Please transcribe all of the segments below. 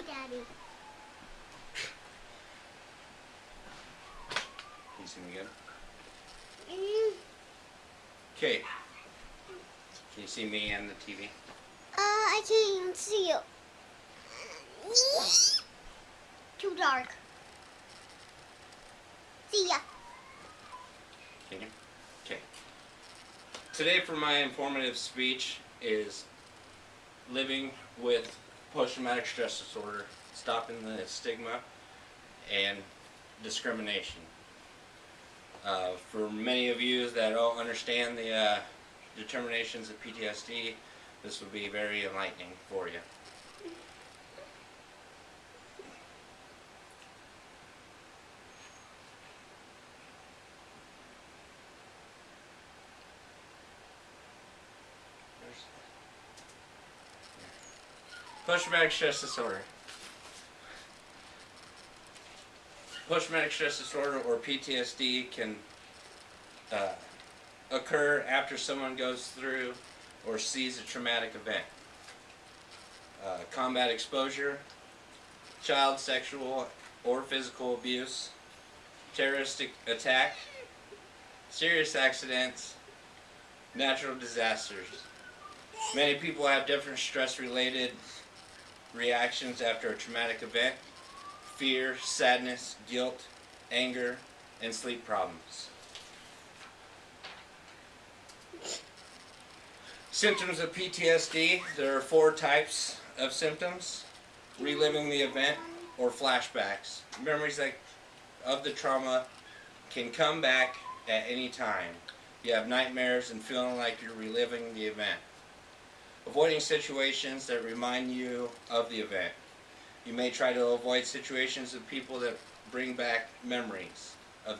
Daddy. Can you see me good? Mm. Okay. Can you see me and the TV? I can't even see you. Too dark. See ya. Can you? Okay. Today for my informative speech is living with post-traumatic stress disorder, stopping the stigma and discrimination. For many of you that don't understand the determinations of PTSD, this will be very enlightening for you. Post-traumatic stress disorder. Post-traumatic stress disorder, or PTSD, can occur after someone goes through or sees a traumatic event. Combat exposure, child sexual or physical abuse, terroristic attack, serious accidents, natural disasters. Many people have different stress-related reactions after a traumatic event: fear, sadness, guilt, anger, and sleep problems. Symptoms of PTSD. There are 4 types of symptoms: reliving the event or flashbacks. Memories of the trauma can come back at any time. You have nightmares and feeling like you're reliving the event. Avoiding situations that remind you of the event. You may try to avoid situations with people that bring back memories of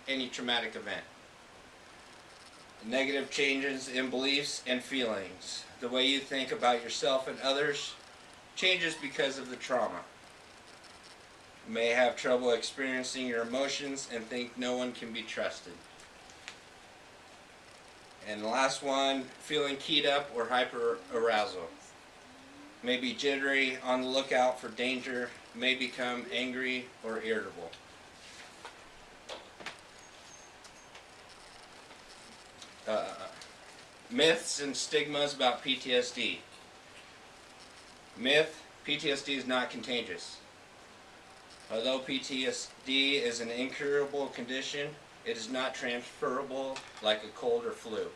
any traumatic event. Negative changes in beliefs and feelings. The way you think about yourself and others changes because of the trauma. You may have trouble experiencing your emotions and think no one can be trusted. And the last one, feeling keyed up or hyper-arousal. May be jittery, on the lookout for danger, may become angry or irritable. Myths and stigmas about PTSD. Myth: PTSD is not contagious. Although PTSD is an incurable condition, it is not transferable like a cold or flu.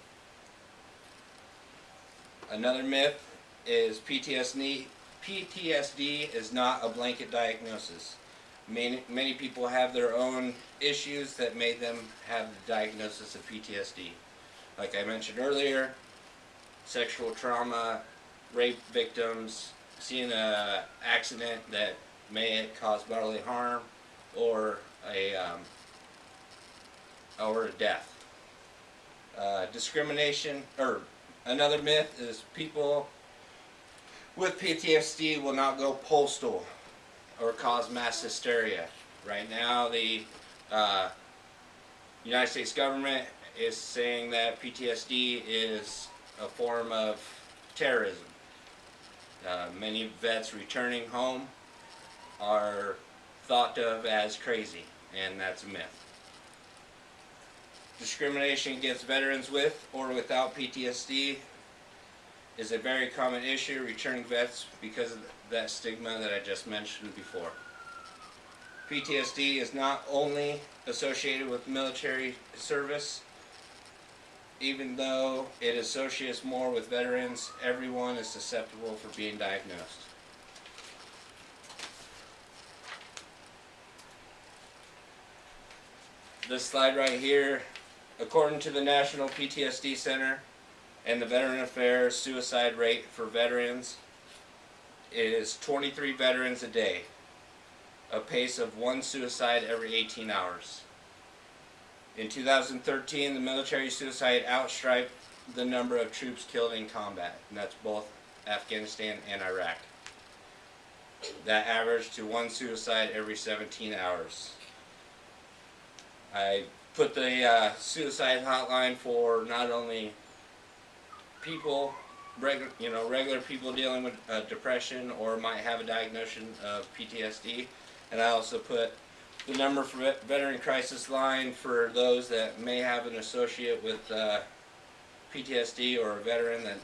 Another myth is PTSD is not a blanket diagnosis. Many people have their own issues that made them have the diagnosis of PTSD. Like I mentioned earlier, sexual trauma, rape victims, seeing an accident that may cause bodily harm, or a death. Discrimination, or another myth is people with PTSD will not go postal or cause mass hysteria. Right now, the United States government is saying that PTSD is a form of terrorism. Many vets returning home are thought of as crazy, and that's a myth. Discrimination against veterans with or without PTSD is a very common issue, returning vets, because of that stigma that I just mentioned before. PTSD is not only associated with military service. Even though it associates more with veterans, everyone is susceptible for being diagnosed. This slide right here, according to the National PTSD Center and the Veteran Affairs, suicide rate for veterans is 23 veterans a day, a pace of 1 suicide every 18 hours. In 2013, the military suicide outstripped the number of troops killed in combat, and that's both Afghanistan and Iraq. That averaged to 1 suicide every 17 hours. I put the suicide hotline for not only people regular people dealing with depression or might have a diagnosis of PTSD. And I also put the number for Veteran Crisis Line for those that may have an associate with PTSD or a veteran that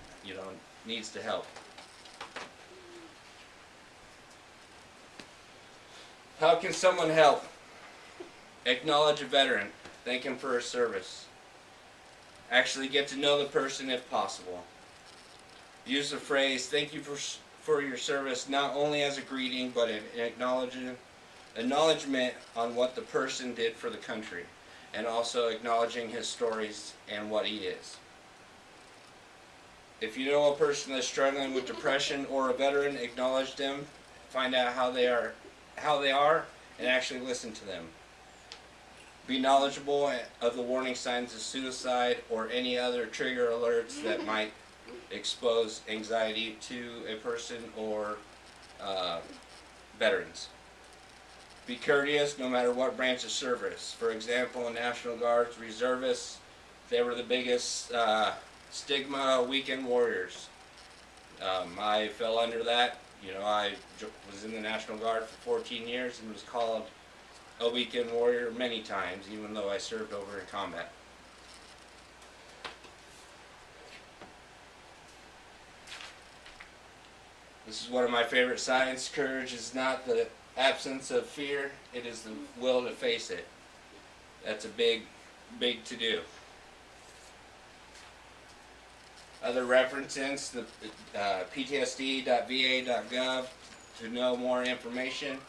needs to help. How can someone help? Acknowledge a veteran. Thank him for his service. Actually get to know the person if possible. Use the phrase, thank you for your service, not only as a greeting, but an acknowledgement on what the person did for the country, and also acknowledging his stories and what he is. If you know a person that's struggling with depression or a veteran, acknowledge them, find out how they are, and actually listen to them. Be knowledgeable of the warning signs of suicide or any other trigger alerts that might expose anxiety to a person or veterans. Be courteous no matter what branch of service. For example, National Guards, reservists, they were the biggest stigma, weekend warriors. I fell under that. I was in the National Guard for 14 years and was called a weekend warrior many times, even though I served over in combat. This is one of my favorite signs. Courage is not the absence of fear, it is the will to face it. That's a big to do. Other references, the ptsd.va.gov to know more information,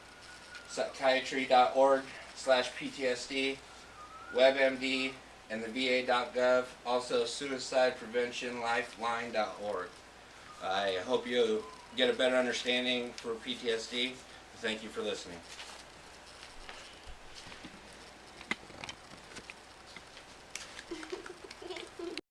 psychiatry.org/PTSD, WebMD, and the va.gov, also suicidepreventionlifeline.org. I hope you get a better understanding for PTSD. Thank you for listening.